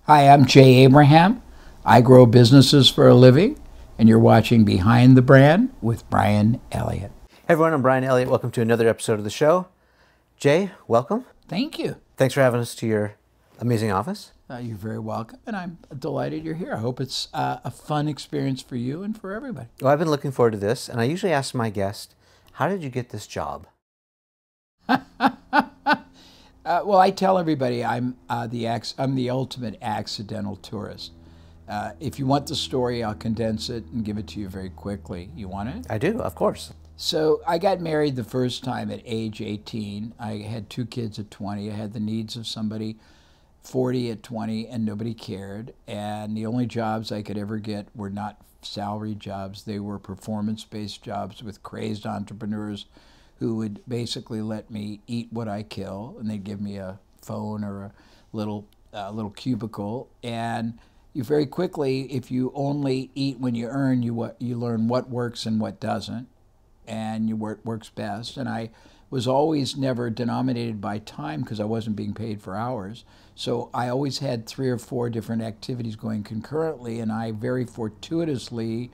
Hi, I'm Jay Abraham. I grow businesses for a living, and you're watching Behind the Brand with Brian Elliott. Hey everyone, I'm Brian Elliott. Welcome to another episode of the show. Jay, welcome. Thank you. Thanks for having us to your amazing office. You're very welcome, and I'm delighted you're here. I hope it's a fun experience for you and for everybody. Well, I've been looking forward to this, and I usually ask my guest, how did you get this job? Well, I tell everybody I'm the ultimate accidental tourist. If you want the story, I'll condense it and give it to you very quickly. You want it? I do, of course. So I got married the first time at age 18. I had 2 kids at 20. I had the needs of somebody 40 at 20, and nobody cared. And the only jobs I could ever get were not salary jobs. They were performance-based jobs with crazed entrepreneurs who would basically let me eat what I kill, and they'd give me a phone or a little cubicle. And you very quickly, if you only eat when you earn, you learn what works and what doesn't, and what works best. And I was always never denominated by time because I wasn't being paid for hours. So I always had 3 or 4 different activities going concurrently, and I very fortuitously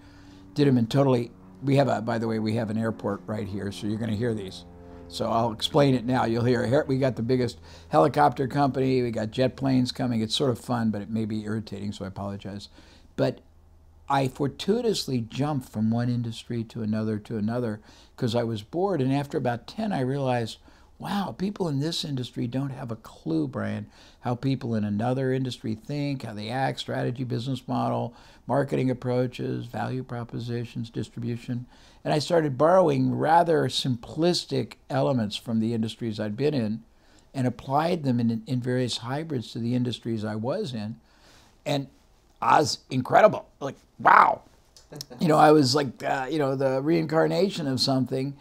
did them in totally. By the way, we have an airport right here, so you're going to hear these. So I'll explain it now. You'll hear we got the biggest helicopter company. We got jet planes coming. It's sort of fun, but it may be irritating, so I apologize. But I fortuitously jumped from one industry to another because I was bored. And after about 10, I realized, wow, people in this industry don't have a clue, Brian, how people in another industry think, how they act, strategy, business model, marketing approaches, value propositions, distribution. And I started borrowing rather simplistic elements from the industries I'd been in and applied them in various hybrids to the industries I was in. And I was incredible. Like, wow. I was like, the reincarnation of something.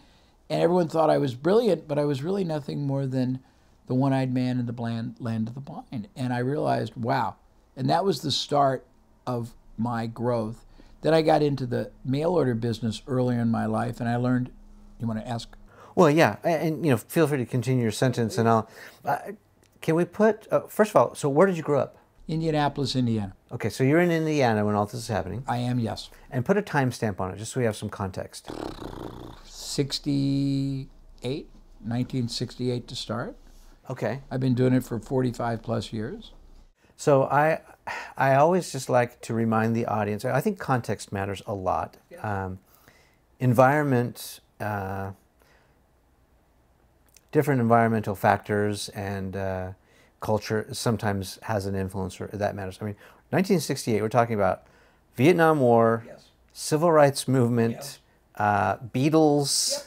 And everyone thought I was brilliant, but I was really nothing more than the one-eyed man in the land of the blind. And I realized, wow. And that was the start of my growth. Then I got into the mail order business earlier in my life, and I learned, you want to ask? Well, yeah, and feel free to continue your sentence, and I'll, can we put, first of all, so where did you grow up? Indianapolis, Indiana. Okay, so you're in Indiana when all this is happening. I am, yes. And put a timestamp on it, just so we have some context. 1968 to start. Okay. I've been doing it for 45 plus years. So I always just like to remind the audience, I think context matters a lot. Environment, different environmental factors and culture sometimes has an influence, or that matters. I mean, 1968, we're talking about Vietnam War, yes. Civil rights movement, yes. Beatles, yep.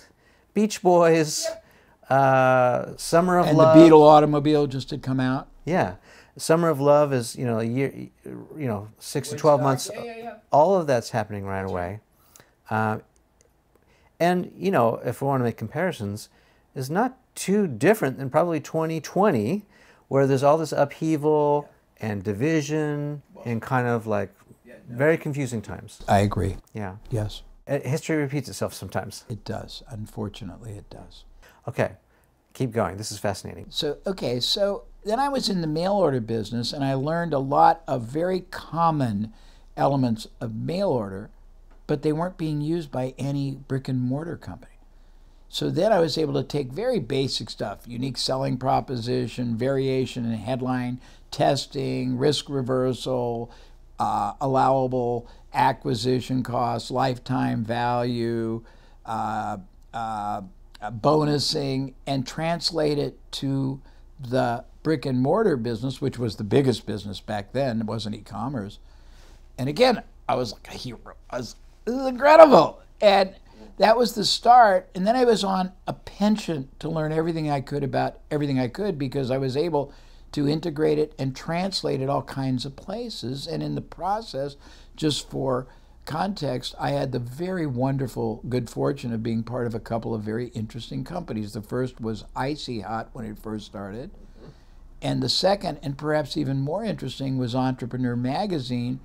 Beach Boys, yep. Summer of Love. And the Beetle automobile just had come out. Yeah. Summer of Love is, a year, 6 to 12 months. Yeah. All of that's happening right away. And, if we want to make comparisons, is not too different than probably 2020, where there's all this upheaval and division and kind of like very confusing times. I agree. Yeah. Yes. History repeats itself sometimes. It does. Unfortunately, it does. Okay. Keep going. This is fascinating. So then I was in the mail order business, and I learned a lot of very common elements of mail order, but they weren't being used by any brick and mortar company. So then I was able to take very basic stuff, unique selling proposition, variation in headline, testing, risk reversal, allowable acquisition costs, lifetime value, bonusing, and translate it to the brick and mortar business, which was the biggest business back then. It wasn't e-commerce. And again, I was like a hero. This is incredible. And that was the start. And then I was on a penchant to learn everything I could about everything I could, because I was able to integrate it and translate it all kinds of places. And in the process, just for context, I had the very wonderful good fortune of being part of a couple of very interesting companies. The first was Icy Hot when it first started. And the second, and perhaps even more interesting, was Entrepreneur Magazine,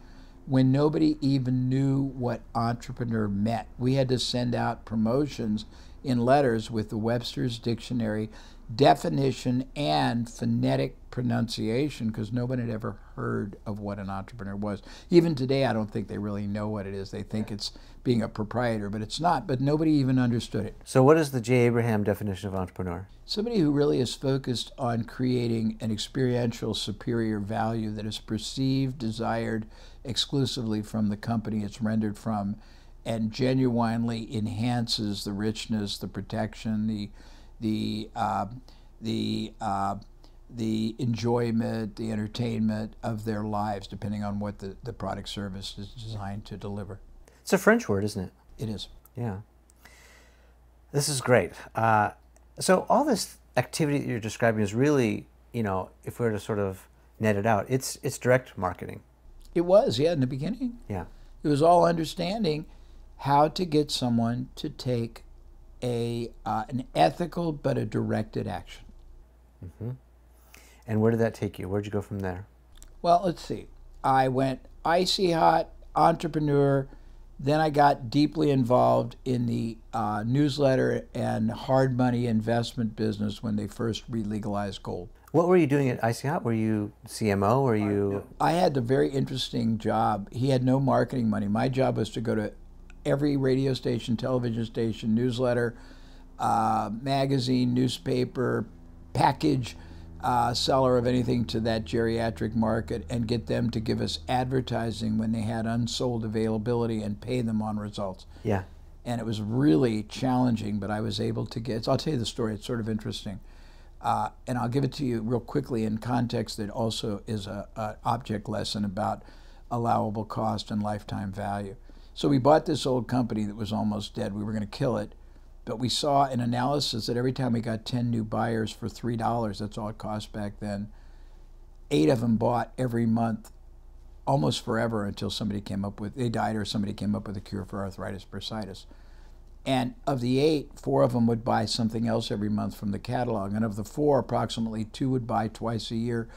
when nobody even knew what entrepreneur meant. We had to send out promotions in letters with the Webster's Dictionary definition and phonetic pronunciation because nobody had ever heard of what an entrepreneur was. Even today, I don't think they really know what it is. They think it's being a proprietor, but it's not. But nobody even understood it. So what is the J. Abraham definition of entrepreneur? Somebody who really is focused on creating an experiential superior value that is perceived, desired exclusively from the company it's rendered from, and genuinely enhances the richness, the protection, the enjoyment, the entertainment of their lives, depending on what the product service is designed to deliver. It's a French word, isn't it? It is. Yeah. This is great. So all this activity that you're describing is really, you know, if we were to sort of net it out, it's direct marketing. It was, yeah, in the beginning. Yeah. It was all understanding how to get someone to take an ethical but a directed action. Mm-hmm. And where did that take you? Where'd you go from there? Well, let's see. I went icy hot, entrepreneur, then I got deeply involved in the newsletter and hard money investment business when they first re-legalized gold. What were you doing at Icy Hot? Were you CMO? Were you? I had the very interesting job. He had no marketing money. My job was to go to every radio station, television station, newsletter, magazine, newspaper, package seller of anything to that geriatric market and get them to give us advertising when they had unsold availability and pay them on results. Yeah. And it was really challenging, but I was able to get, so I'll tell you the story, it's sort of interesting. And I'll give it to you real quickly in context that also is an object lesson about allowable cost and lifetime value. So we bought this old company that was almost dead. We were going to kill it. But we saw an analysis that every time we got 10 new buyers for $3, that's all it cost back then, 8 of them bought every month almost forever until somebody came up with, they died or somebody came up with a cure for arthritis bursitis. And of the 8, 4 of them would buy something else every month from the catalog. And of the 4, approximately 2 would buy twice a year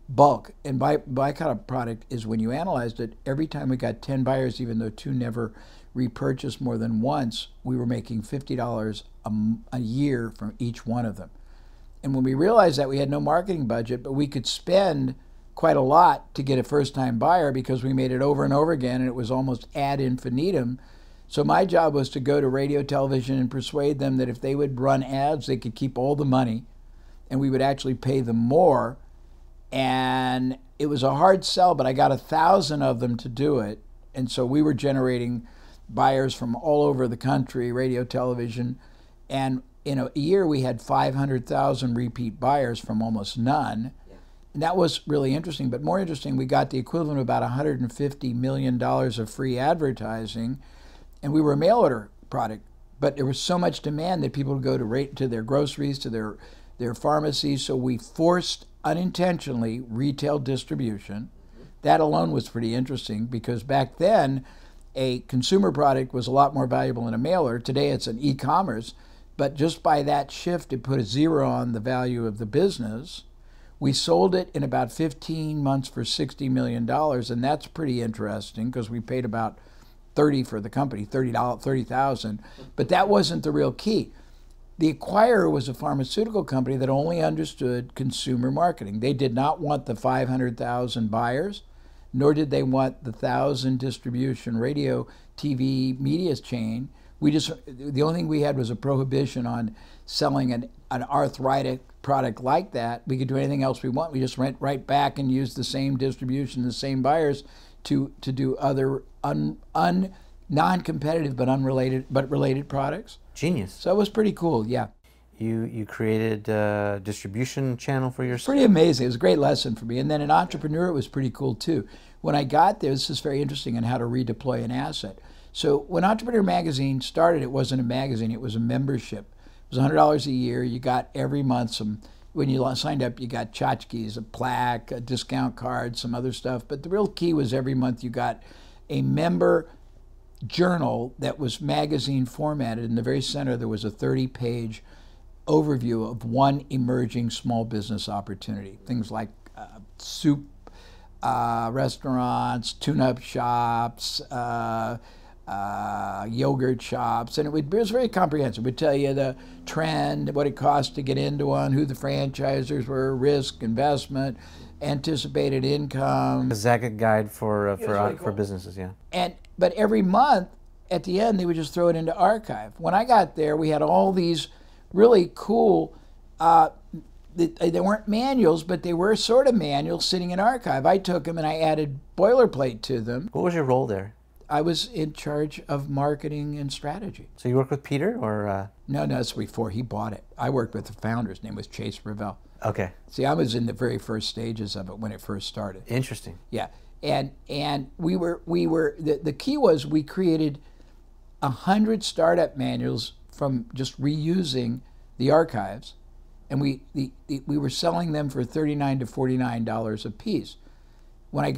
bulk. And by kind of product is when you analyzed it, every time we got 10 buyers, even though 2 never repurchased more than once, we were making $50 a year from each one of them. And when we realized that, we had no marketing budget, but we could spend quite a lot to get a first-time buyer because we made it over and over again, and it was almost ad infinitum. So my job was to go to radio, television, and persuade them that if they would run ads, they could keep all the money, and we would actually pay them more. And it was a hard sell, but I got 1,000 of them to do it. And so we were generating buyers from all over the country, radio, television, and in a year we had 500,000 repeat buyers from almost none. Yeah. And that was really interesting, but more interesting, we got the equivalent of about $150 million of free advertising, and we were a mail order product, but there was so much demand that people would go to their groceries, to their pharmacies, so we forced unintentionally retail distribution. That alone was pretty interesting because back then, a consumer product was a lot more valuable than a mailer. Today it's an e-commerce, but just by that shift, it put a zero on the value of the business. We sold it in about 15 months for $60 million, and that's pretty interesting because we paid about $30 for the company, $30,000, but that wasn't the real key. The acquirer was a pharmaceutical company that only understood consumer marketing. They did not want the 500,000 buyers, nor did they want the 1,000 distribution radio, TV, media chain. The only thing we had was a prohibition on selling an arthritic product like that. We could do anything else we want. We just went right back and used the same distribution, the same buyers to do other non-competitive but related products. Genius. So it was pretty cool, yeah. You created a distribution channel for yourself? Pretty amazing. It was a great lesson for me. And then an entrepreneur, it was pretty cool too. When I got there, this is very interesting on how to redeploy an asset. So when Entrepreneur Magazine started, it wasn't a magazine, it was a membership. It was $100 a year. You got every month when you signed up, you got tchotchkes, a plaque, a discount card, some other stuff. But the real key was every month you got a member journal that was magazine formatted. In the very center, there was a 30-page overview of one emerging small business opportunity. Things like soup restaurants, tune-up shops, yogurt shops, and it was very comprehensive. It would tell you the trend, what it cost to get into one, who the franchisers were, risk, investment, anticipated income. A Zagat guide for really cool. businesses, yeah. But every month, at the end, they would just throw it into archive. When I got there, we had all these really cool, they weren't manuals, but they were sort of manuals sitting in archive. I took them and I added boilerplate to them. What was your role there? I was in charge of marketing and strategy. So you worked with Peter, or? No, that's before he bought it. I worked with the founder. His name was Chase Ravel. Okay. See, I was in the very first stages of it when it first started. Interesting. Yeah, and we were the key was we created 100 startup manuals from just reusing the archives, and we were selling them for $39 to $49 a piece. When I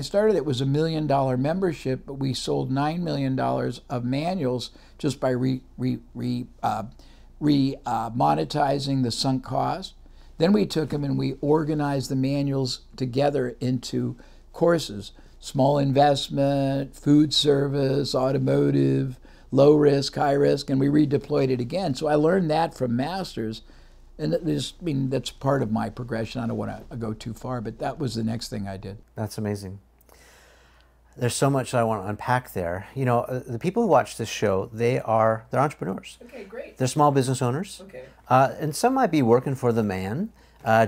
started, it was $1 million membership, but we sold $9 million of manuals just by monetizing the sunk cost. Then we took them and we organized the manuals together into courses: small investment, food service, automotive, low risk, high risk, and we redeployed it again. So I learned that from masters. And that's part of my progression. I don't want to go too far, but that was the next thing I did. That's amazing. There's so much I want to unpack there. You know, the people who watch this show, they're entrepreneurs. Okay, great. They're small business owners. Okay. And some might be working for the man,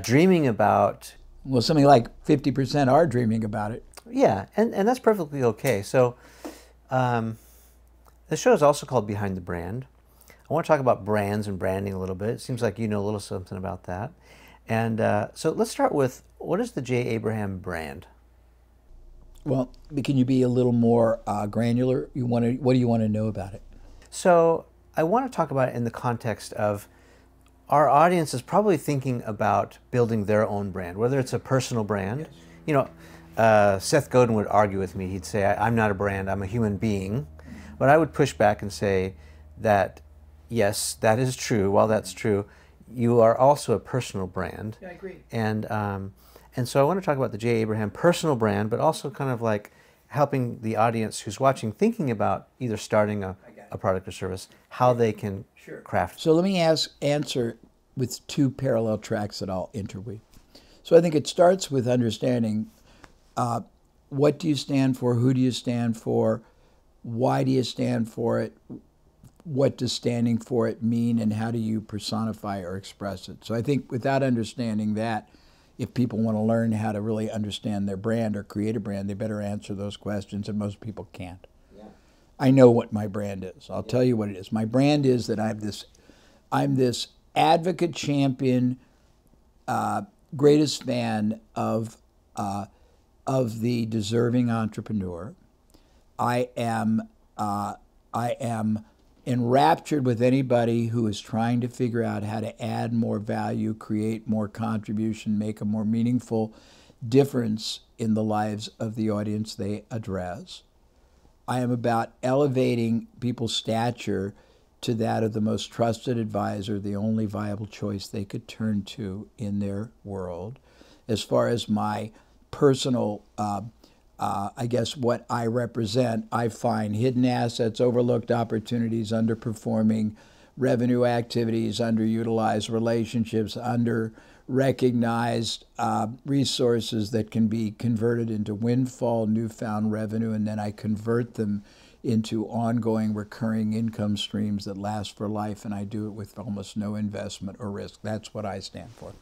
dreaming about... Well, something like 50% are dreaming about it. Yeah, and that's perfectly okay. So the show is also called Behind the Brand. I want to talk about brands and branding a little bit. It seems like you know a little something about that. And so let's start with, what is the J. Abraham brand? Well, can you be a little more granular? What do you want to know about it? So I want to talk about it in the context of our audience is probably thinking about building their own brand, whether it's a personal brand. Yes. You know, Seth Godin would argue with me. He'd say, I'm not a brand, I'm a human being. But I would push back and say that, yes, that is true. While that's true, you are also a personal brand. Yeah, I agree. And so I want to talk about the J. Abraham personal brand, but also kind of like helping the audience who's watching thinking about either starting a product or service, how they can craft. So let me answer with two parallel tracks that I'll interweave. So I think it starts with understanding what do you stand for, who do you stand for, why do you stand for it, what does standing for it mean, and how do you personify or express it. So I think without understanding that, if people want to learn how to really understand their brand or create a brand, they better answer those questions, and most people can't. Yeah. I know what my brand is. I'll tell you what it is. My brand is that I'm this advocate, champion, greatest fan of the deserving entrepreneur. I am enraptured with anybody who is trying to figure out how to add more value, create more contribution, make a more meaningful difference in the lives of the audience they address. I am about elevating people's stature to that of the most trusted advisor, the only viable choice they could turn to in their world. As far as my personal I guess what I represent, I find hidden assets, overlooked opportunities, underperforming revenue activities, underutilized relationships, under-recognized resources that can be converted into windfall, newfound revenue, and then I convert them into ongoing recurring income streams that last for life, and I do it with almost no investment or risk. That's what I stand for.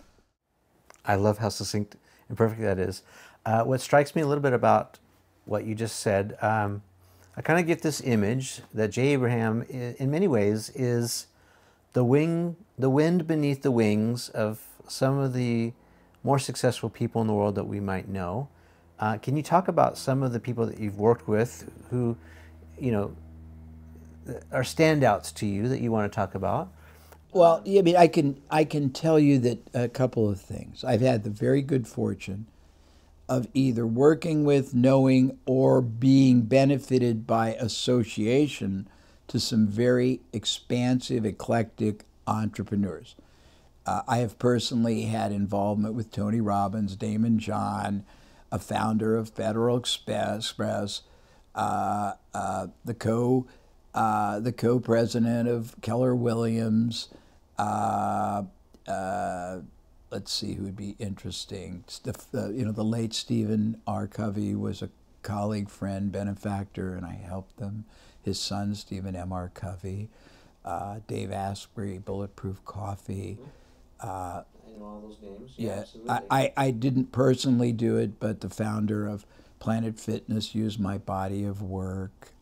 I love how succinct and perfect that is. What strikes me a little bit about what you just said, I kind of get this image that J. Abraham, in many ways, is the wind beneath the wings of some of the more successful people in the world that we might know. Can you talk about some of the people that you've worked with who, you know, are standouts to you that you want to talk about? Well, I mean, I can tell you that a couple of things. I've had the very good fortune of either working with, knowing, or being benefited by association to some very expansive, eclectic entrepreneurs. I have personally had involvement with Tony Robbins, Damon John, a founder of Federal Express, the co-president of Keller Williams. Let's see who would be interesting. The late Stephen R. Covey was a colleague, friend, benefactor, and I helped them. His son, Stephen M. R. Covey. Dave Asprey, Bulletproof Coffee. I know all those names. Yeah, I didn't personally do it, but the founder of Planet Fitness used my body of work.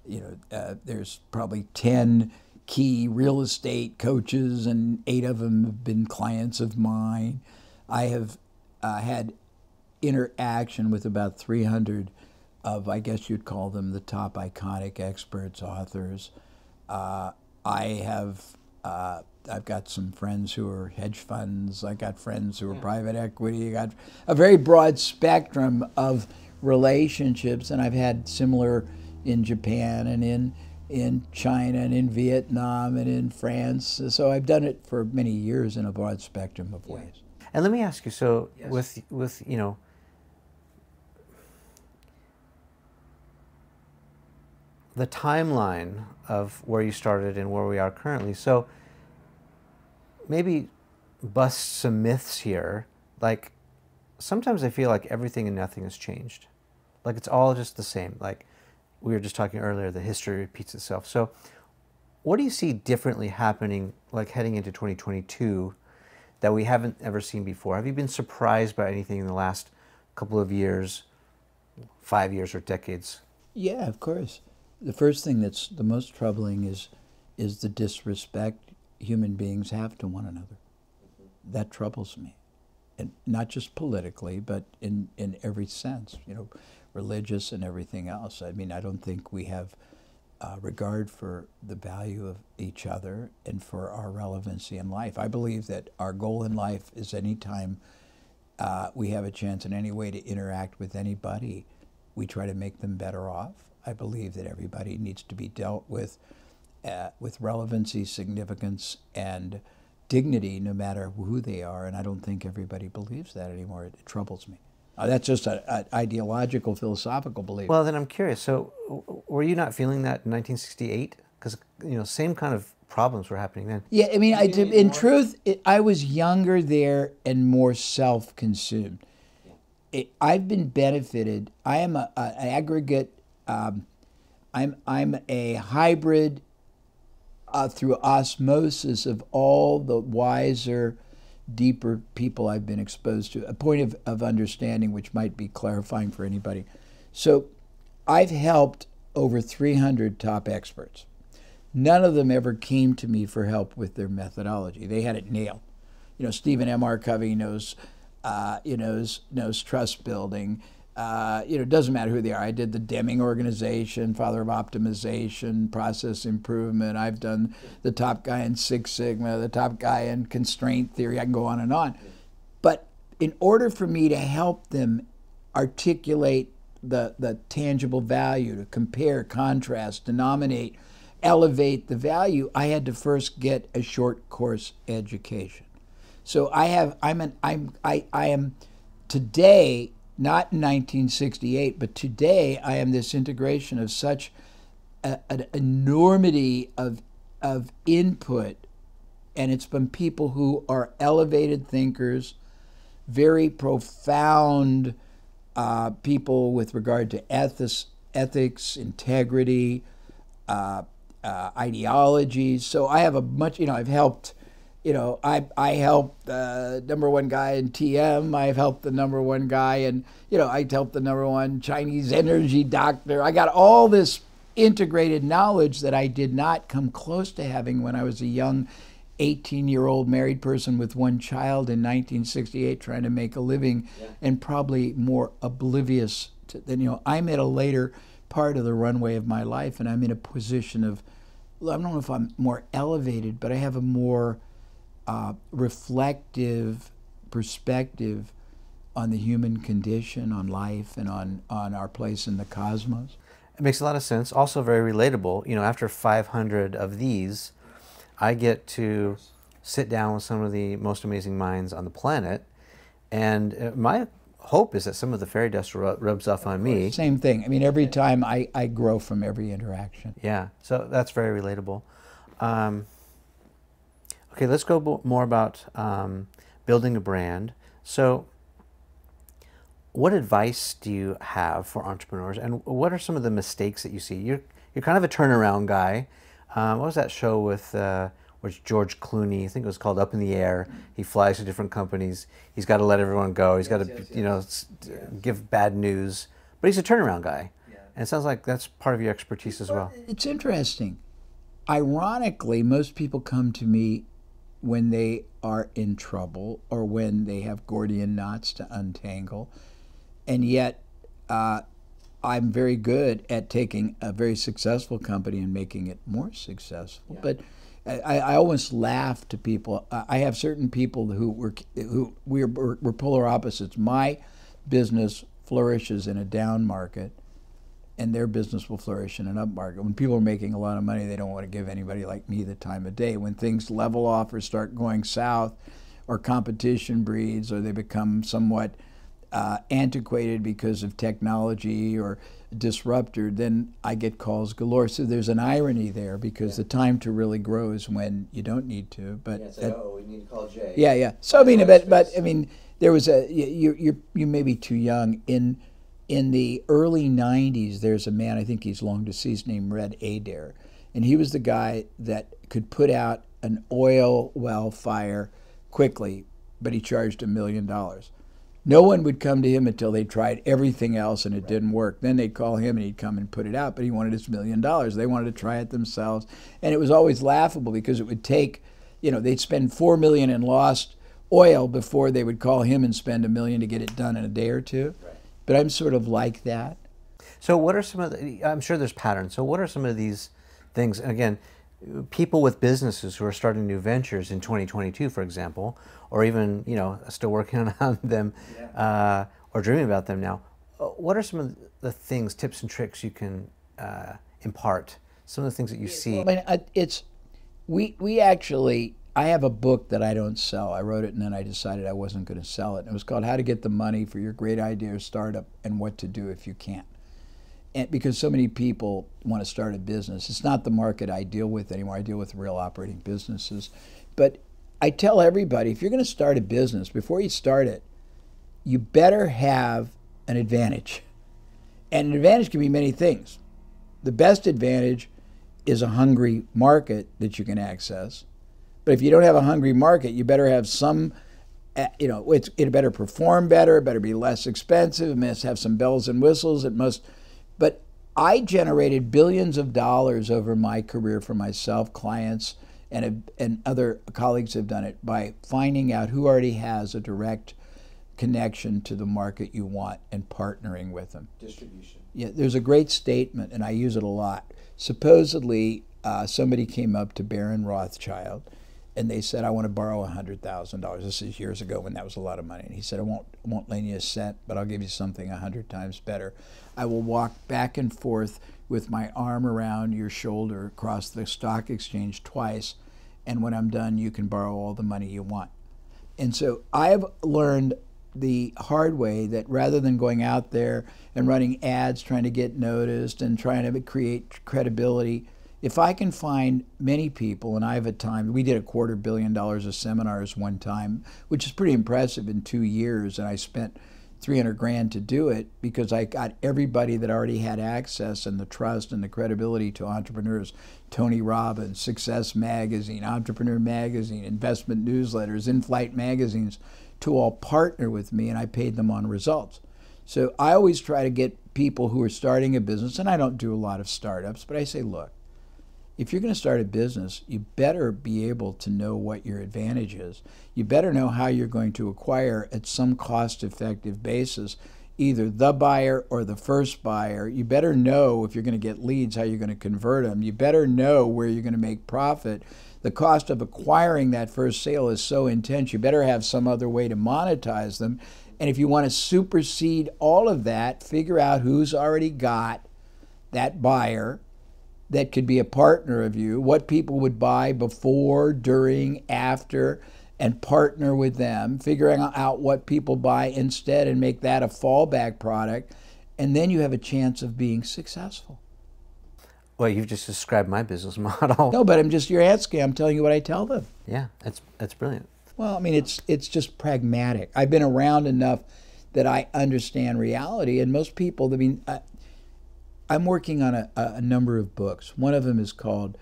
There's probably 10 key real estate coaches, and 8 of them have been clients of mine. I have had interaction with about 300 of, I guess you'd call them the top iconic experts, authors. I've got some friends who are hedge funds. I got friends who are private equity. I got a very broad spectrum of relationships, and I've had similar in Japan and in China and in Vietnam and in France. So I've done it for many years in a broad spectrum of ways. And let me ask you, so with the timeline of where you started and where we are currently, so maybe bust some myths here. Like, sometimes I feel like everything and nothing has changed. Like, it's all just the same. Like we were just talking earlier, the history repeats itself. So what do you see differently happening, like heading into 2022, that we haven't ever seen before? Have you been surprised by anything in the last couple of years, 5 years or decades? Yeah, of course. The first thing that's the most troubling is the disrespect human beings have to one another. That troubles me. And not just politically, but in every sense, religious and everything else. I mean, I don't think we have regard for the value of each other and for our relevancy in life. I believe that our goal in life is anytime we have a chance in any way to interact with anybody, we try to make them better off. I believe that everybody needs to be dealt with relevancy, significance, and dignity, no matter who they are. And I don't think everybody believes that anymore. It troubles me. That's just an ideological, philosophical belief. Well, then I'm curious. So, were you not feeling that in 1968? Because same kind of problems were happening then. Yeah, I mean, in truth, I was younger there and more self-consumed. I've been benefited. I am an aggregate. I'm a hybrid through osmosis of all the wiser, deeper people I've been exposed to. A point of understanding which might be clarifying for anybody. So I've helped over 300 top experts. None of them ever came to me for help with their methodology. They had it nailed. Stephen M. R. Covey knows trust building. It doesn't matter who they are. I did the Deming organization, father of optimization, process improvement. I've done the top guy in Six Sigma, the top guy in constraint theory. I can go on and on. But in order for me to help them articulate the tangible value, to compare, contrast, denominate, elevate the value, I had to first get a short course education. So I am today, not in 1968, but today I am this integration of such an enormity of input, and it's from people who are elevated thinkers, very profound people with regard to ethics, integrity, ideologies. So I have I've helped. I helped the #1 guy in TM. I've helped the #1 guy, and I helped the #1 Chinese energy doctor. I got all this integrated knowledge that I did not come close to having when I was a young 18-year-old married person with 1 child in 1968 trying to make a living, and probably more oblivious than, I'm at a later part of the runway of my life, and I'm in a position of, I don't know if I'm more elevated, but I have a more reflective perspective on the human condition, on life, and on our place in the cosmos. It makes a lot of sense. Also very relatable. After 500 of these, I get to sit down with some of the most amazing minds on the planet. And my hope is that some of the fairy dust rubs off on me. Same thing. I mean, every time I grow from every interaction. Yeah, so that's very relatable. Okay, let's go more about building a brand. So what advice do you have for entrepreneurs, and what are some of the mistakes that you see? You're kind of a turnaround guy. What was that show with George Clooney? I think it was called Up in the Air. He flies to different companies. He's got to let everyone go. He's got to, give bad news. But he's a turnaround guy. Yeah. And it sounds like that's part of your expertise as well. It's interesting. Ironically, most people come to me when they are in trouble or when they have Gordian knots to untangle. And yet, I'm very good at taking a very successful company and making it more successful. Yeah. But I always laugh to people. I have certain people who we're polar opposites. My business flourishes in a down market, and their business will flourish in an up market. When people are making a lot of money, they don't want to give anybody like me the time of day. When things level off or start going south, or competition breeds, or they become somewhat antiquated because of technology or disruptor, then I get calls galore. So there's an irony there, because the time to really grow is when you don't need to. But it's like, oh, we need to call Jay. Yeah, yeah. So I mean, but I mean, there was you may be too young. In the early '90s, there's a man, I think he's long deceased, named Red Adair, and he was the guy that could put out an oil well fire quickly, but he charged $1 million. No one would come to him until they tried everything else and it didn't work. Then they'd call him and he'd come and put it out, but he wanted his $1 million. They wanted to try it themselves. And it was always laughable, because it would take, they'd spend $4 million in lost oil before they would call him and spend $1 million to get it done in a day or two. Right. But I'm sort of like that. So what are some of I'm sure there's patterns. So what are some of these things? Again, people with businesses who are starting new ventures in 2022, for example, or even, still working on them, or dreaming about them now. What are some of the things, tips and tricks you can impart? Some of the things that you see. Well, I mean, we actually, I have a book that I don't sell. I wrote it and then I decided I wasn't going to sell it. And it was called How to Get the Money for Your Great Idea or Startup and What to Do If You Can't. And because so many people want to start a business. It's not the market I deal with anymore. I deal with real operating businesses. But I tell everybody, if you're going to start a business, before you start it, you better have an advantage. And an advantage can be many things. The best advantage is a hungry market that you can access. But if you don't have a hungry market, you better have some, it better perform better, it better be less expensive, it must have some bells and whistles, it must. But I generated billions of dollars over my career for myself, clients, and other colleagues have done it by finding out who already has a direct connection to the market you want and partnering with them. Distribution. Yeah, there's a great statement, and I use it a lot. Supposedly, somebody came up to Baron Rothschild, and they said, "I want to borrow $100,000. This is years ago when that was a lot of money. And he said, I won't lend you a cent, but I'll give you something 100 times better. I will walk back and forth with my arm around your shoulder across the stock exchange twice, and when I'm done, you can borrow all the money you want." And so I've learned the hard way that rather than going out there and running ads, trying to get noticed and trying to create credibility, if I can find many people, and I have a time, we did $250 million of seminars one time, which is pretty impressive in 2 years, and I spent $300,000 to do it because I got everybody that already had access and the trust and the credibility to entrepreneurs. Tony Robbins, Success Magazine, Entrepreneur Magazine, investment newsletters, in-flight magazines, to all partner with me, and I paid them on results. So I always try to get people who are starting a business, and I don't do a lot of startups, but I say, look, if you're going to start a business, you better be able to know what your advantage is. You better know how you're going to acquire at some cost-effective basis either the buyer or the first buyer. You better know if you're going to get leads, how you're going to convert them. You better know where you're going to make profit. The cost of acquiring that first sale is so intense, you better have some other way to monetize them. And if you want to supersede all of that, figure out who's already got that buyer that could be a partner of you, what people would buy before, during, after, and partner with them, figuring out what people buy instead and make that a fallback product, and then you have a chance of being successful. Well, you've just described my business model. No, but you're asking, I'm telling you what I tell them. Yeah, that's brilliant. Well, I mean, it's just pragmatic. I've been around enough that I understand reality, and most people, I mean, I'm working on a number of books. One of them is called,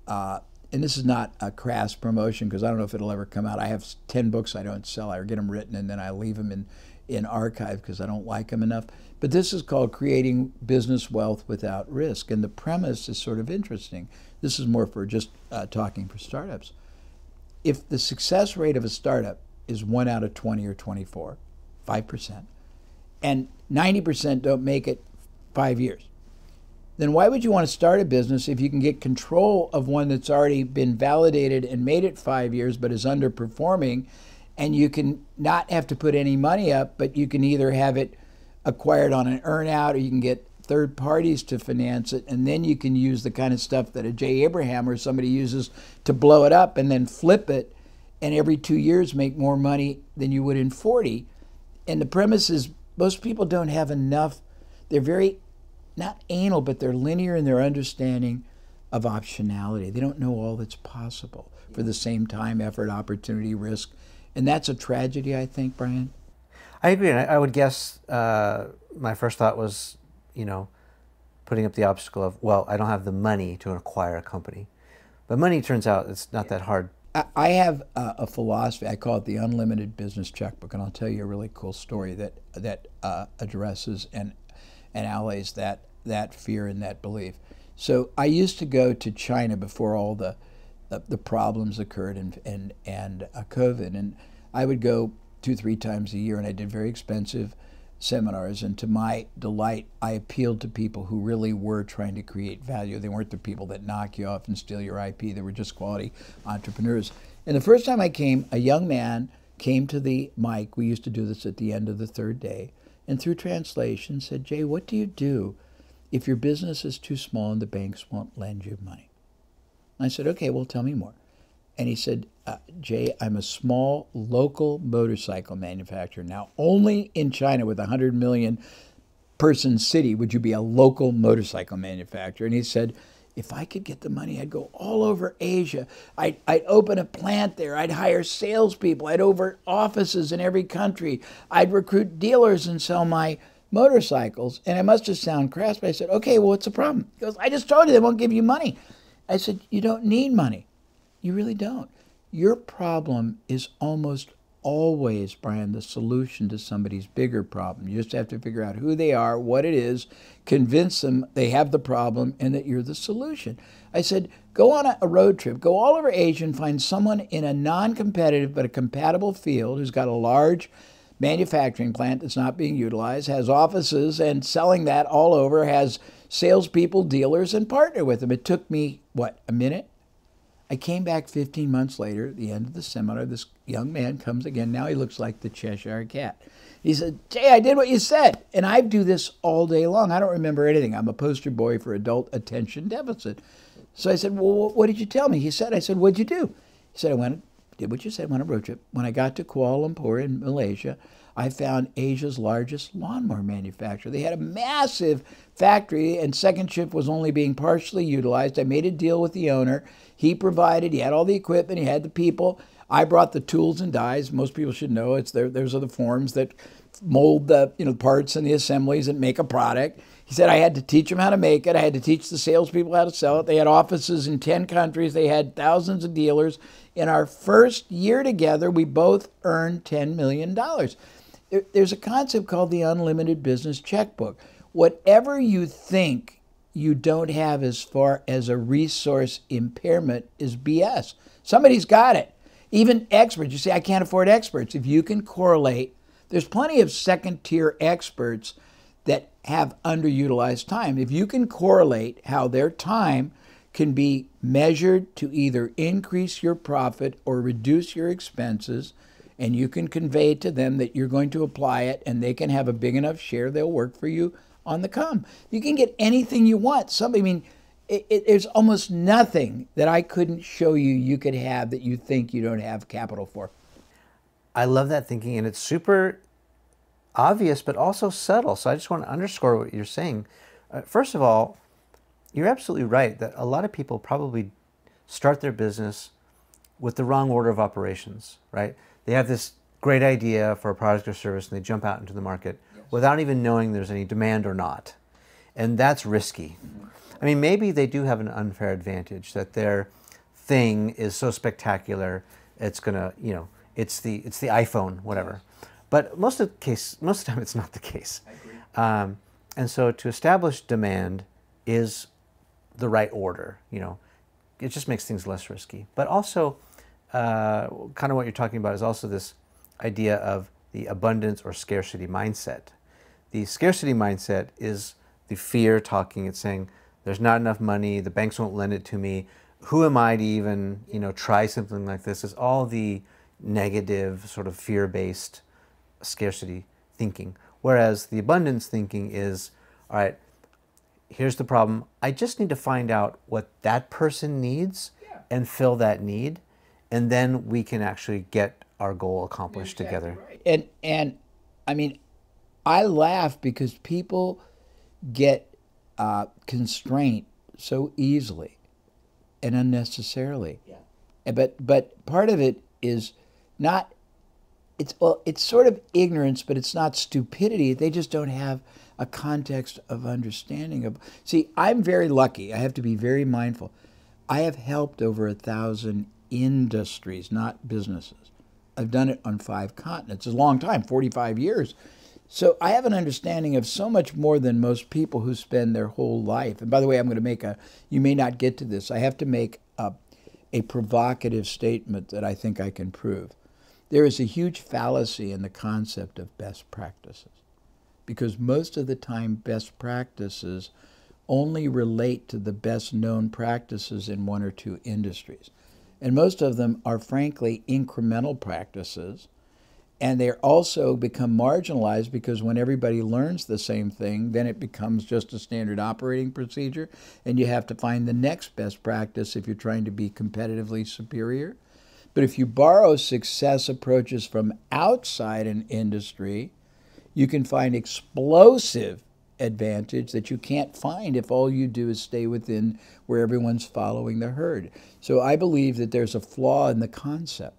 and this is not a crass promotion because I don't know if it'll ever come out. I have 10 books I don't sell. I get them written and then I leave them in archive because I don't like them enough. But this is called Creating Business Wealth Without Risk. And the premise is sort of interesting. This is more for just talking for startups. If the success rate of a startup is 1 out of 20 or 24, 5%, and 90% don't make it 5 years, then why would you want to start a business if you can get control of one that's already been validated and made it 5 years but is underperforming, and you can not have to put any money up, but you can either have it acquired on an earn-out or you can get third parties to finance it, and then you can use the kind of stuff that a Jay Abraham or somebody uses to blow it up and then flip it, and every 2 years make more money than you would in 40. And the premise is most people don't have enough. They're very not anal, but they're linear in their understanding of optionality. They don't know all that's possible for the same time, effort, opportunity, risk. And that's a tragedy, I think, Brian. I agree. And I would guess my first thought was, putting up the obstacle of, well, I don't have the money to acquire a company. But money, turns out, it's not that hard. I have a philosophy. I call it the unlimited business checkbook. And I'll tell you a really cool story that addresses and allays that fear and that belief. So I used to go to China before all the problems occurred and COVID, and I would go 2-3 times a year, and I did very expensive seminars. And to my delight, I appealed to people who really were trying to create value. They weren't the people that knock you off and steal your IP. They were just quality entrepreneurs. And the first time I came, a young man came to the mic. We used to do this at the end of the third day. And through translation said, Jay, what do you do if your business is too small and the banks won't lend you money? And I said, okay, well, tell me more. And he said, Jay, I'm a small local motorcycle manufacturer. Now, only in China with a 100 million person city would you be a local motorcycle manufacturer. And he said, if I could get the money, I'd go all over Asia. I'd open a plant there. I'd hire salespeople. I'd open offices in every country. I'd recruit dealers and sell my motorcycles. And it must just sound crass, but I said, okay, well, what's the problem? He goes, I just told you they won't give you money. I said, you don't need money. You really don't. Your problem is almost always, Brian, the solution to somebody's bigger problem. You just have to figure out who they are, what it is, convince them they have the problem and that you're the solution. I said, go on a road trip, go all over Asia and find someone in a non-competitive but a compatible field who's got a large manufacturing plant that's not being utilized, has offices and selling that all over, has salespeople, dealers, and partner with them. It took me, a minute? I came back 15 months later, at the end of the seminar. This young man comes again. Now he looks like the Cheshire Cat. He said, Jay, I did what you said. And I do this all day long. I don't remember anything. I'm a poster boy for adult attention deficit. So I said, well, what did you tell me? I said, what'd you do? He said, did what you said, went on a road trip. When I got to Kuala Lumpur in Malaysia, I found Asia's largest lawnmower manufacturer. They had a massive factory, and second shift was only being partially utilized. I made a deal with the owner. He provided, he had all the equipment, he had the people. I brought the tools and dies. Most people should know those are the forms that mold the parts and the assemblies and make a product. He said I had to teach them how to make it. I had to teach the salespeople how to sell it. They had offices in 10 countries. They had thousands of dealers. In our first year together, we both earned $10 million. There's a concept called the unlimited business checkbook. Whatever you think you don't have as far as a resource impairment is BS. Somebody's got it. Even experts. You say, I can't afford experts. If you can correlate, there's plenty of second-tier experts that have underutilized time. If you can correlate how their time can be measured to either increase your profit or reduce your expenses, and you can convey to them that you're going to apply it and they can have a big enough share, they'll work for you on the come. You can get anything you want. There's almost nothing that I couldn't show you could have that you think you don't have capital for. I love that thinking, and it's super obvious, but also subtle. So I just want to underscore what you're saying. First of all, you're absolutely right that a lot of people probably start their business with the wrong order of operations, right? They have this great idea for a product or service and they jump out into the market without even knowing there's any demand or not. And that's risky. I mean, maybe they do have an unfair advantage that their thing is so spectacular, it's gonna, you know, it's the iPhone, whatever. But most of the time, it's not the case. I agree. And so to establish demand is the right order. You know, it just makes things less risky. But also, kind of what you're talking about is also this idea of the abundance or scarcity mindset. The scarcity mindset is the fear talking. It's saying there's not enough money, the banks won't lend it to me. Who am I to even, you know, try something like this? It's all the negative sort of fear-based scarcity thinking. Whereas the abundance thinking is, all right, here's the problem. I just need to find out what that person needs and fill that need. And then we can actually get our goal accomplished together. Right. And I mean, I laugh because people get constrained so easily and unnecessarily. Yeah. But part of it is not, it's sort of ignorance, but it's not stupidity. They just don't have a context of understanding of. See, I'm very lucky. I have to be very mindful. I have helped over 1,000 industries, not businesses. I've done it on 5 continents. It's a long time, 45 years. So I have an understanding of so much more than most people who spend their whole life. And by the way, I'm going to make you may not get to this. I have to make a provocative statement that I think I can prove. There is a huge fallacy in the concept of best practices, because most of the time best practices only relate to the best known practices in 1 or 2 industries. And most of them are frankly incremental practices, and they also become marginalized because when everybody learns the same thing, then it becomes just a standard operating procedure, and you have to find the next best practice if you're trying to be competitively superior. But if you borrow success approaches from outside an industry, you can find explosive advantage that you can't find if all you do is stay within where everyone's following the herd. So I believe that there's a flaw in the concept.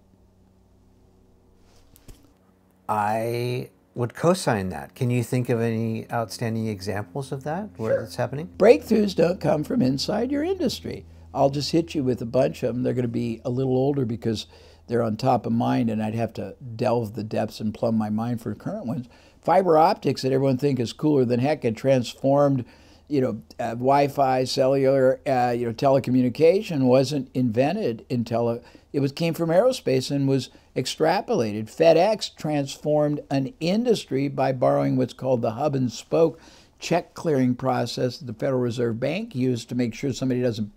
I would co-sign that. Can you think of any outstanding examples of that where it's happening? Breakthroughs don't come from inside your industry. I'll just hit you with a bunch of them. They're going to be a little older because they're on top of mind, and I'd have to delve the depths and plumb my mind for current ones. Fiber optics that everyone thinks is cooler than heck had transformed, Wi-Fi, cellular, telecommunication wasn't invented until it came from aerospace and was extrapolated. FedEx transformed an industry by borrowing what's called the hub and spoke check clearing process that the Federal Reserve Bank used to make sure somebody doesn't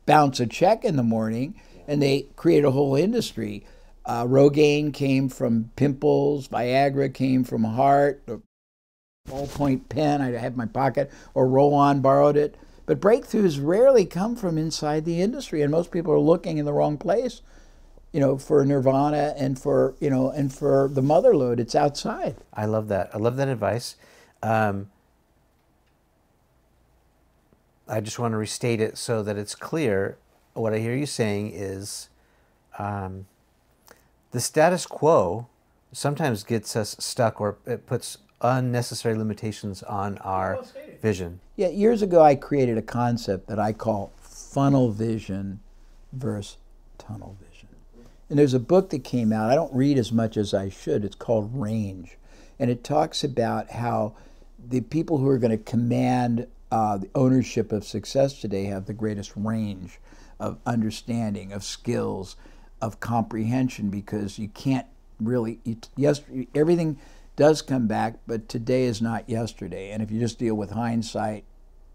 bounce a check in the morning, and they created a whole industry. Rogaine came from pimples, Viagra came from heart, ballpoint pen I had in my pocket, or Roll-On borrowed it. But breakthroughs rarely come from inside the industry, and most people are looking in the wrong place, for nirvana and for the mother lode. It's outside. I love that. I love that advice. I just want to restate it so that it's clear. What I hear you saying is the status quo sometimes gets us stuck, or it puts unnecessary limitations on our vision. Yeah, years ago I created a concept that I call funnel vision versus tunnel vision. And there's a book that came out, I don't read as much as I should, it's called Range. And it talks about how the people who are going to command the ownership of success today have the greatest range of understanding, of skills, of comprehension, because you can't really, everything does come back, but today is not yesterday. And if you just deal with hindsight,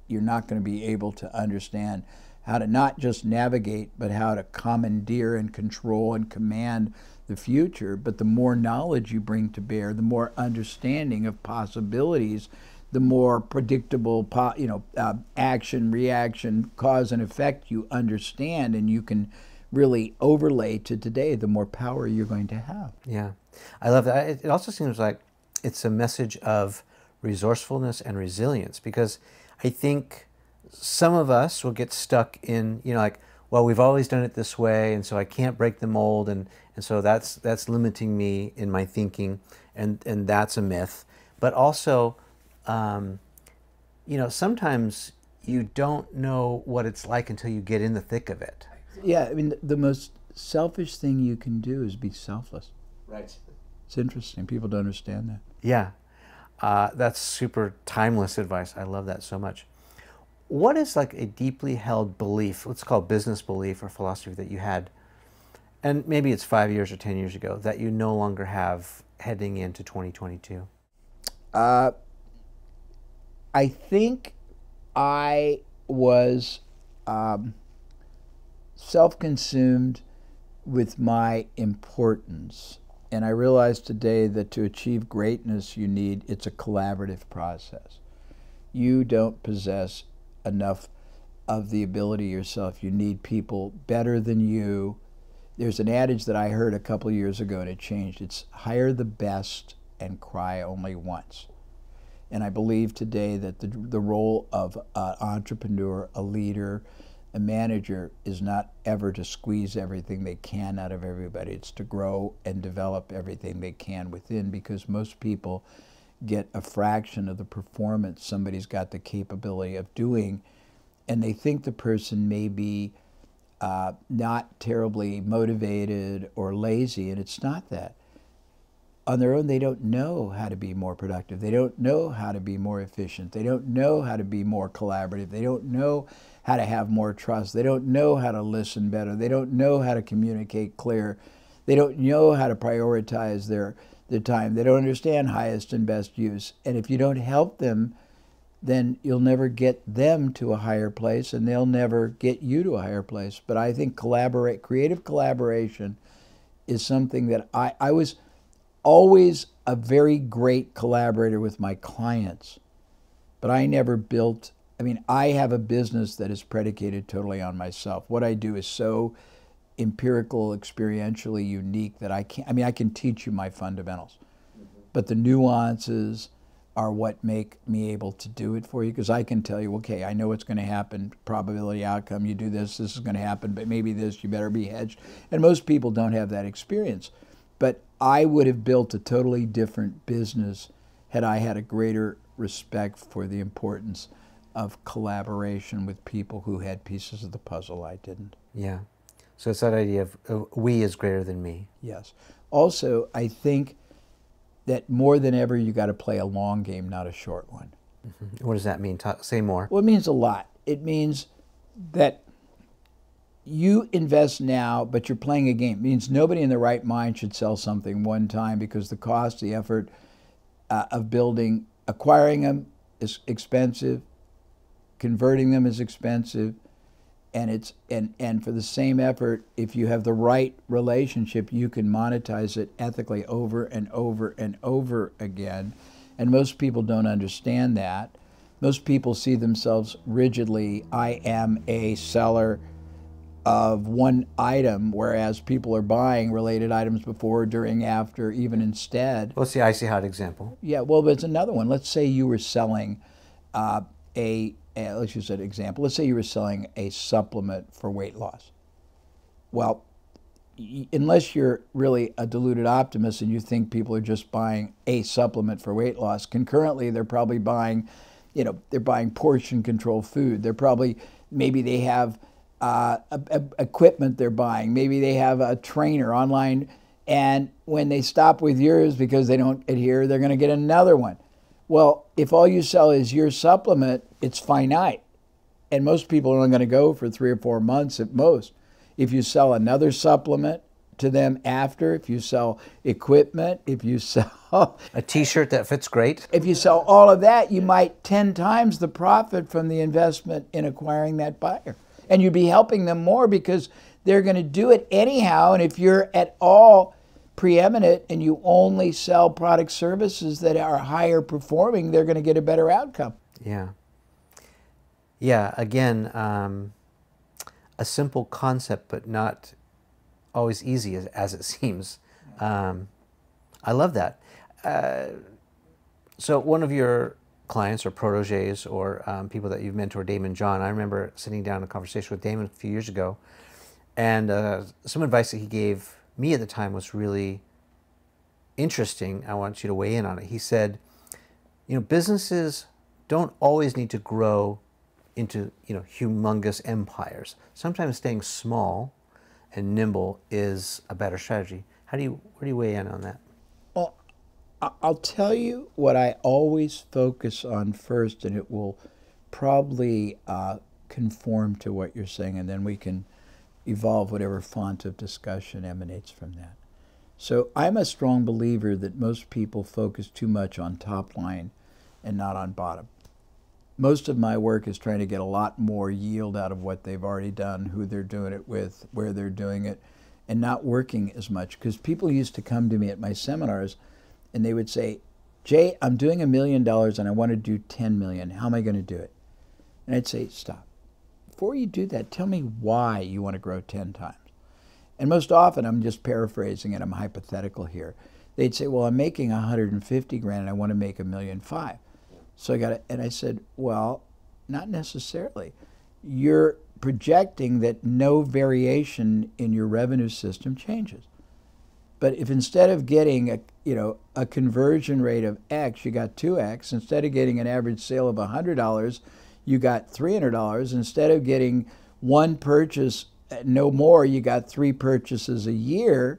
you're not going to be able to understand how to not just navigate, but how to commandeer and control and command the future. But the more knowledge you bring to bear, the more understanding of possibilities, the more predictable, action, reaction, cause and effect you understand, and you can really overlay to today, the more power you're going to have. Yeah. I love that. It also seems like it's a message of resourcefulness and resilience, because I think some of us will get stuck in, like, well, we've always done it this way, and so I can't break the mold, and so that's limiting me in my thinking, and that's a myth. But also, sometimes you don't know what it's like until you get in the thick of it. Yeah, I mean, the most selfish thing you can do is be selfless. Right. It's interesting. People don't understand that. Yeah. That's super timeless advice. I love that so much. What is like a deeply held belief, let's call it business belief or philosophy, that you had, and maybe it's 5 years or 10 years ago, that you no longer have heading into 2022? I think I was self-consumed with my importance. And I realize today that to achieve greatness, it's a collaborative process. You don't possess enough of the ability yourself. You need people better than you. There's an adage that I heard a couple of years ago, and it changed. It's hire the best and cry only once. And I believe today that the role of an entrepreneur, a leader, a manager is not ever to squeeze everything they can out of everybody. It's to grow and develop everything they can within, because most people get a fraction of the performance somebody's got the capability of doing, and they think the person may be not terribly motivated or lazy, and it's not that. On their own, they don't know how to be more productive. They don't know how to be more efficient. They don't know how to be more collaborative. They don't know how to have more trust. They don't know how to listen better. They don't know how to communicate clear. They don't know how to prioritize their time. They don't understand highest and best use. And if you don't help them, then you'll never get them to a higher place, and they'll never get you to a higher place. But I think creative collaboration is something that I was always a very great collaborator with my clients, but I never built. I mean, I have a business that is predicated totally on myself. What I do is so empirical, experientially unique that I can teach you my fundamentals, but the nuances are what make me able to do it for you, because I can tell you, okay, I know what's going to happen, probability outcome, you do this is going to happen, but maybe this, you better be hedged. And most people don't have that experience. But I would have built a totally different business had I had a greater respect for the importance of collaboration with people who had pieces of the puzzle I didn't. Yeah. So it's that idea of we is greater than me. Yes. Also, I think that more than ever, you got to play a long game, not a short one. Mm-hmm. What does that mean? Say more. Well, it means a lot. It means that you invest now, but you're playing a game. It means nobody in their right mind should sell something one time, because the cost, the effort of acquiring them is expensive, converting them is expensive, and for the same effort, if you have the right relationship, you can monetize it ethically over and over and over again. And most people don't understand that. Most people see themselves rigidly, I am a seller of one item, whereas people are buying related items before, during, after, even instead. Let's see, I see how an example. Yeah, well, but it's another one. Let's say you were selling let's use an example. Let's say you were selling a supplement for weight loss. Well, unless you're really a deluded optimist and you think people are just buying a supplement for weight loss, concurrently they're probably buying, they're buying portion control food. Maybe they have equipment they're buying. Maybe they have a trainer online, and when they stop with yours because they don't adhere, they're going to get another one. Well, if all you sell is your supplement, it's finite. And most people are only going to go for 3 or 4 months at most. If you sell another supplement to them after, if you sell equipment, if you sell a t-shirt that fits great, if you sell all of that, you might 10 times the profit from the investment in acquiring that buyer. And you'd be helping them more because they're going to do it anyhow. And if you're at all preeminent and you only sell product services that are higher performing, they're going to get a better outcome. Yeah. Yeah, again, a simple concept, but not always easy as it seems. I love that. So one of your clients or proteges or people that you've mentored, Damon John, I remember sitting down in a conversation with Damon a few years ago, and some advice that he gave me at the time was really interesting. I want you to weigh in on it. He said, you know, businesses don't always need to grow into, you know, humongous empires. Sometimes staying small and nimble is a better strategy. Where do you weigh in on that? Well, I'll tell you what I always focus on first, and it will probably conform to what you're saying, and then we can evolve whatever font of discussion emanates from that. So I'm a strong believer that most people focus too much on top line and not on bottom. Most of my work is trying to get a lot more yield out of what they've already done, who they're doing it with, where they're doing it, and not working as much. Because people used to come to me at my seminars and they would say, Jay, I'm doing $1 million and I want to do 10 million. How am I going to do it? And I'd say, stop. Before you do that, tell me why you want to grow 10 times. And most often, I'm just paraphrasing it, I'm hypothetical here. They'd say, well, I'm making 150 grand and I want to make $1.5 million. So and I said, well, not necessarily. You're projecting that no variation in your revenue system changes. But if instead of getting a conversion rate of X, you got 2X, instead of getting an average sale of $100, you got $300. Instead of getting one purchase, no more, you got 3 purchases a year.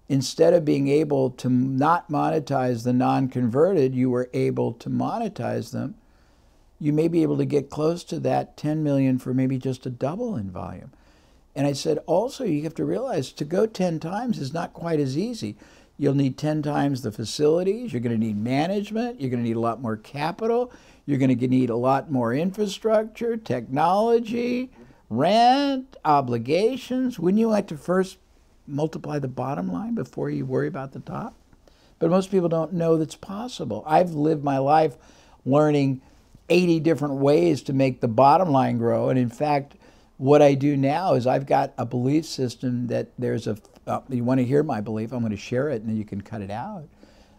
Instead of being able to not monetize the non-converted, you were able to monetize them. You may be able to get close to that 10 million for maybe just a double in volume. And I said, also, you have to realize to go 10 times is not quite as easy. You'll need 10 times the facilities. You're going to need management. You're going to need a lot more capital. You're going to need a lot more infrastructure, technology, rent, obligations. Wouldn't you like to first multiply the bottom line before you worry about the top? But most people don't know that's possible. I've lived my life learning 80 different ways to make the bottom line grow. And in fact, what I do now is I've got a belief system that there's you want to hear my belief, I'm going to share it and then you can cut it out.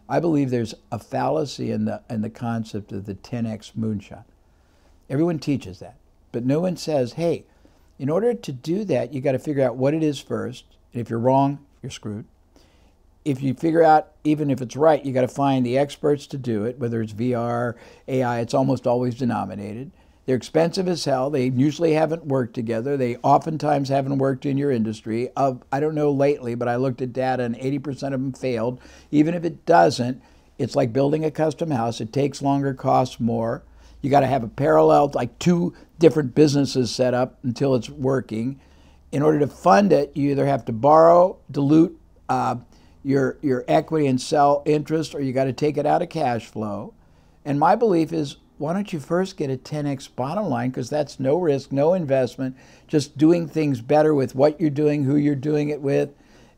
I believe there's a fallacy in the concept of the 10x moonshot. Everyone teaches that, but no one says, hey, in order to do that, you got to figure out what it is first. And if you're wrong, you're screwed. If you figure out, even if it's right, you got to find the experts to do it, whether it's VR, AI, it's almost always denominated. They're expensive as hell. They usually haven't worked together. They oftentimes haven't worked in your industry. I don't know lately, but I looked at data and 80% of them failed. Even if it doesn't, it's like building a custom house. It takes longer, costs more. You got to have a parallel, like 2 different businesses set up until it's working. In order to fund it, you either have to borrow, dilute your equity and sell interest, or you got to take it out of cash flow. And my belief is, why don't you first get a 10x bottom line, because that's no risk, no investment, just doing things better with what you're doing, who you're doing it with,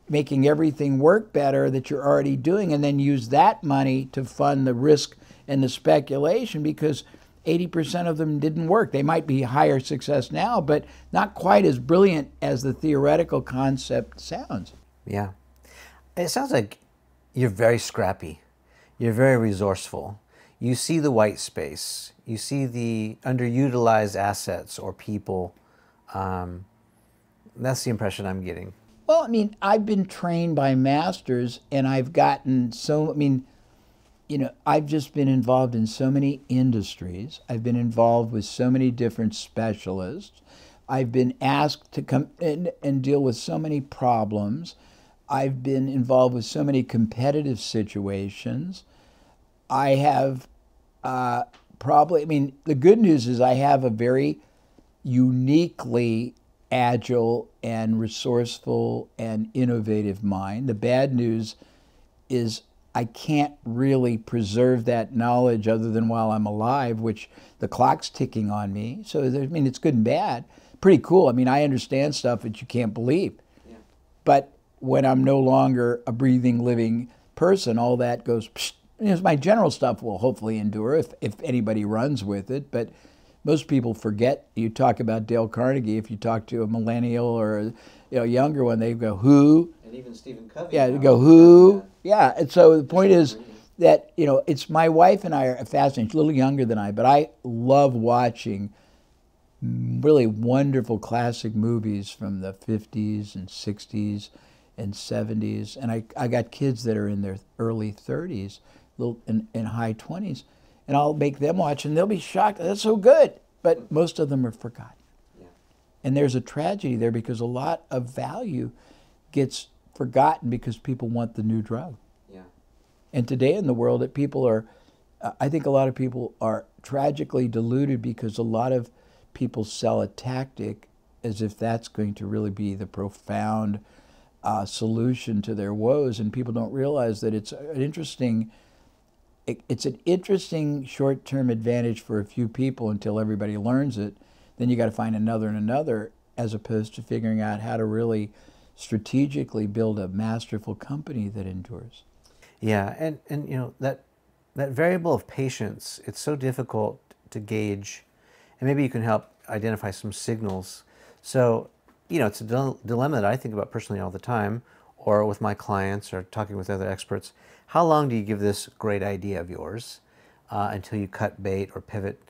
making everything work better that you're already doing, and then use that money to fund the risk and the speculation, because 80% of them didn't work. They might be higher success now, but not quite as brilliant as the theoretical concept sounds. Yeah. It sounds like you're very scrappy. You're very resourceful. You see the white space. You see the underutilized assets or people. That's the impression I'm getting. Well, I mean, I've been trained by masters, and I've gotten I've just been involved in so many industries. I've been involved with so many different specialists. I've been asked to come in and deal with so many problems. I've been involved with so many competitive situations. I have the good news is I have a very uniquely agile and resourceful and innovative mind. The bad news is I can't really preserve that knowledge other than while I'm alive, which the clock's ticking on me. So, it's good and bad. Pretty cool. I understand stuff that you can't believe. Yeah. But when I'm no longer a breathing, living person, all that goes, psh. My general stuff will hopefully endure if anybody runs with it. But most people forget. You talk about Dale Carnegie. If you talk to a millennial or a younger one, they go, who? And even Stephen Covey. Yeah, they go, who? Yeah, and so the point is that, you know, it's my wife and I are fascinated. She's a little younger than I, but I love watching really wonderful classic movies from the 50s and 60s and 70s. And I got kids that are in their early 30s, little in high 20s, and I'll make them watch, and they'll be shocked. That's so good. But most of them are forgotten. Yeah. And there's a tragedy there because a lot of value gets forgotten because people want the new drug. Yeah. And today in the world, that people are, I think a lot of people are tragically deluded because a lot of people sell a tactic as if that's going to really be the profound solution to their woes, and people don't realize that it's an interesting short-term advantage for a few people until everybody learns it. Then you got to find another and another, as opposed to figuring out how to really strategically build a masterful company that endures. Yeah, and you know, that variable of patience, it's so difficult to gauge, and maybe you can help identify some signals. So, you know, it's a dilemma that I think about personally all the time, or with my clients, or talking with other experts. How long do you give this great idea of yours until you cut bait or pivot?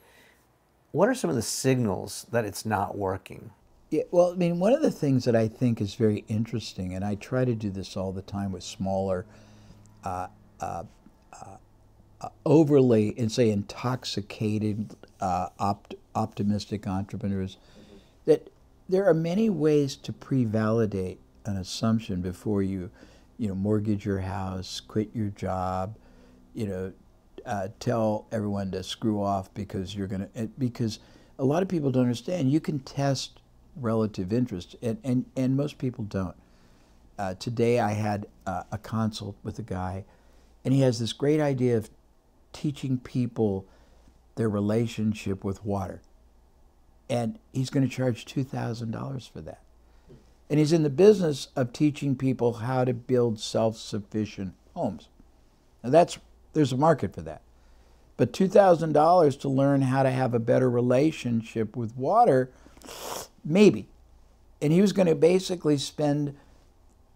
What are some of the signals that it's not working? Yeah, well, I mean, one of the things that I think is very interesting, and I try to do this all the time with smaller, overly, and say intoxicated, optimistic entrepreneurs, that there are many ways to pre-validate an assumption before you mortgage your house, quit your job, tell everyone to screw off because because a lot of people don't understand. You can test relative interest, and most people don't. Today I had a consult with a guy, and he has this great idea of teaching people their relationship with water. And he's going to charge $2,000 for that. And he's in the business of teaching people how to build self-sufficient homes. Now there's a market for that. But $2,000 to learn how to have a better relationship with water, maybe. And he was going to basically spend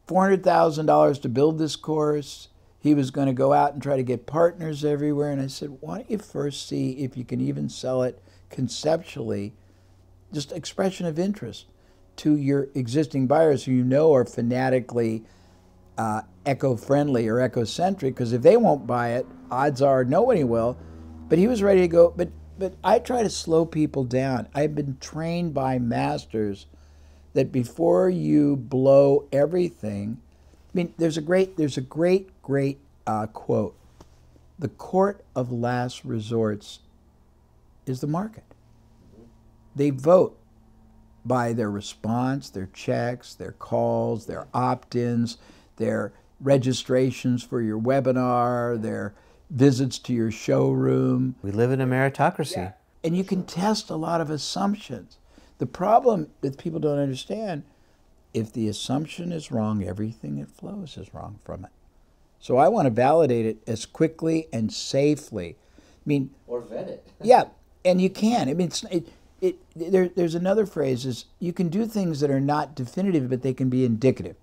$400,000 to build this course. He was going to go out and try to get partners everywhere. And I said, why don't you first see if you can even sell it conceptually, just expression of interest, to your existing buyers who you know are fanatically eco-friendly or eco-centric, because if they won't buy it, odds are nobody will. But he was ready to go. But I try to slow people down. I've been trained by masters that before you blow everything, I mean, there's a great quote. The court of last resorts is the market. They vote by their response, their checks, their calls, their opt-ins, their registrations for your webinar, their visits to your showroom. We live in a meritocracy. Yeah. And you can test a lot of assumptions. The problem that people don't understand, if the assumption is wrong, everything that flows is wrong from it. So I want to validate it as quickly and safely. I mean, or vet it. Yeah, and you can. I mean, there's another phrase is you can do things that are not definitive, but they can be indicative.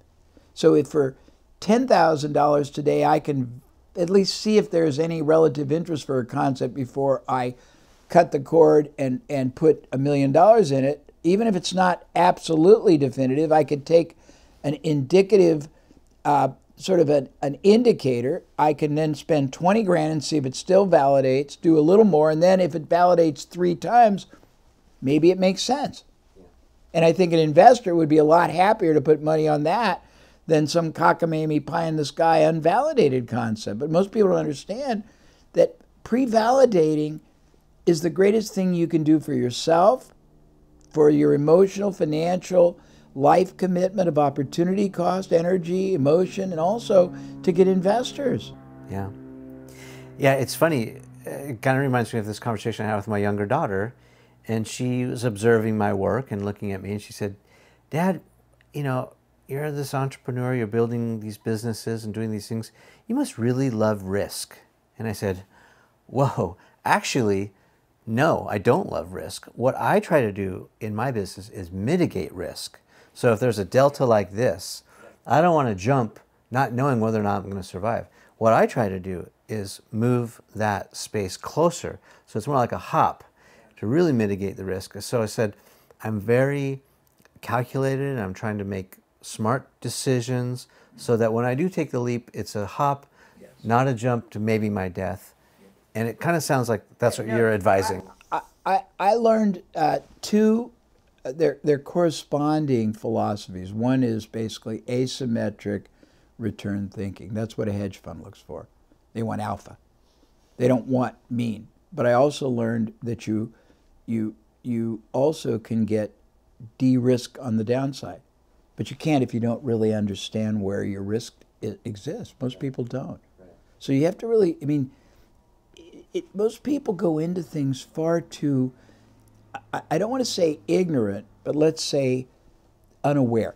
So if for $10,000 today, I can at least see if there's any relative interest for a concept before I cut the cord and put $1 million in it. Even if it's not absolutely definitive, I could take an indicative, sort of an indicator. I can then spend 20 grand and see if it still validates, do a little more, and then if it validates 3 times, maybe it makes sense. Yeah. And I think an investor would be a lot happier to put money on that than some cockamamie pie-in-the-sky unvalidated concept. But most people don't understand that pre-validating is the greatest thing you can do for yourself, for your emotional, financial, life commitment of opportunity cost, energy, emotion, and also to get investors. Yeah. Yeah, it's funny. It kind of reminds me of this conversation I had with my younger daughter, and she was observing my work and looking at me, and she said, Dad, you're this entrepreneur, you're building these businesses and doing these things. You must really love risk. And I said, whoa, actually, no, I don't love risk. What I try to do in my business is mitigate risk. So if there's a delta like this, I don't want to jump not knowing whether or not I'm going to survive. What I try to do is move that space closer, so it's more like a hop to really mitigate the risk. So I said, I'm very calculated and I'm trying to make smart decisions so that when I do take the leap, it's a hop, not a jump to maybe my death. And it kind of sounds like that's what you're advising. I learned they're corresponding philosophies. One is basically asymmetric return thinking. That's what a hedge fund looks for. They want alpha. They don't want mean. But I also learned that you also can get de-risk on the downside. But you can't if you don't really understand where your risk exists. Most people don't. So you have to really, I mean, most people go into things far too, I don't want to say ignorant, but let's say unaware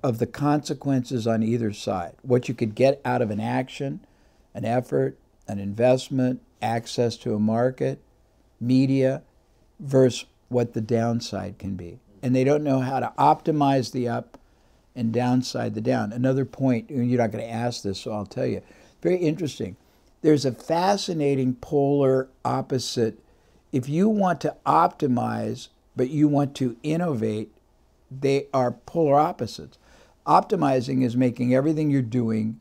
of the consequences on either side. What you could get out of an action, an effort, an investment, access to a market, media, versus what the downside can be. And they don't know how to optimize the up and downside the down. Another point, and you're not going to ask this, so I'll tell you. Very interesting. There's a fascinating polar opposite. If you want to optimize, but you want to innovate, they are polar opposites. Optimizing is making everything you're doing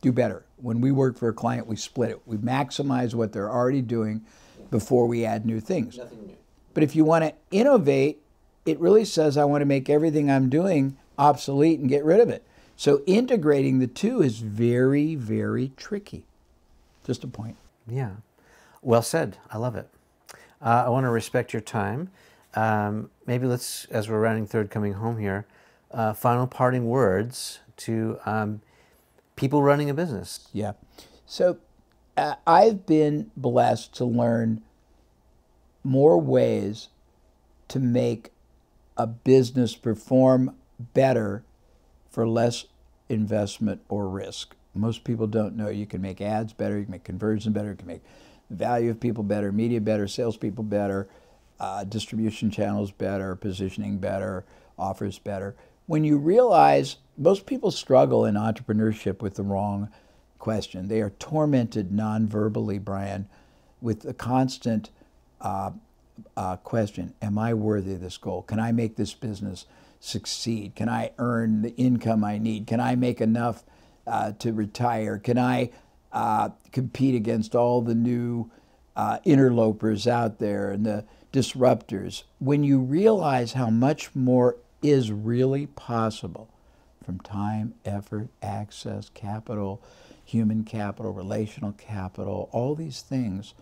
do better. When we work for a client, we split it. We maximize what they're already doing before we add new things. Nothing new. But if you want to innovate, it really says I want to make everything I'm doing obsolete and get rid of it. So integrating the two is very, very tricky. Just a point. Yeah. Well said. I love it. I want to respect your time. Maybe let's, as we're rounding third coming home here, final parting words to people running a business. Yeah. So I've been blessed to learn more ways to make a business perform better for less investment or risk. Most people don't know you can make ads better, you can make conversion better, you can make the value of people better, media better, salespeople better, distribution channels better, positioning better, offers better. When you realize most people struggle in entrepreneurship with the wrong question. They are tormented non-verbally, Brian, with the constant question, am I worthy of this goal? Can I make this business succeed? Can I earn the income I need? Can I make enough to retire? Can I compete against all the new interlopers out there and the disruptors? When you realize how much more is really possible from time, effort, access, capital, human capital, relational capital, all these things,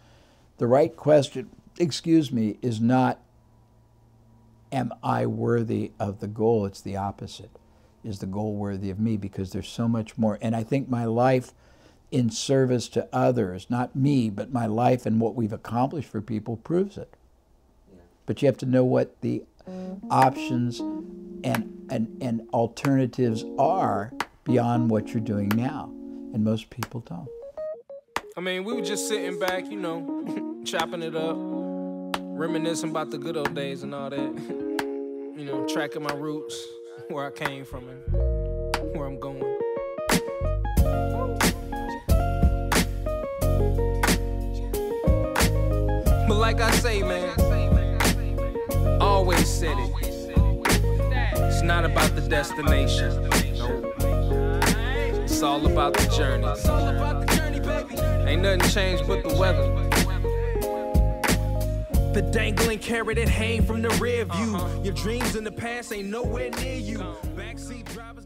the right question, is not, am I worthy of the goal? It's the opposite. Is the goal worthy of me? Because there's so much more. And I think my life in service to others, not me, but my life and what we've accomplished for people proves it. Yeah. But you have to know what the options and alternatives are beyond what you're doing now. And most people don't. I mean, we were just sitting back, you know, chopping it up, reminiscing about the good old days and all that. You know, tracking my roots, where I came from and where I'm going. But like I say, man, always said it. It's not about the destination. No. It's all about the journey. Ain't nothing changed but the weather. The dangling carrot that hang from the rear view. Your dreams in the past ain't nowhere near you. Backseat drivers.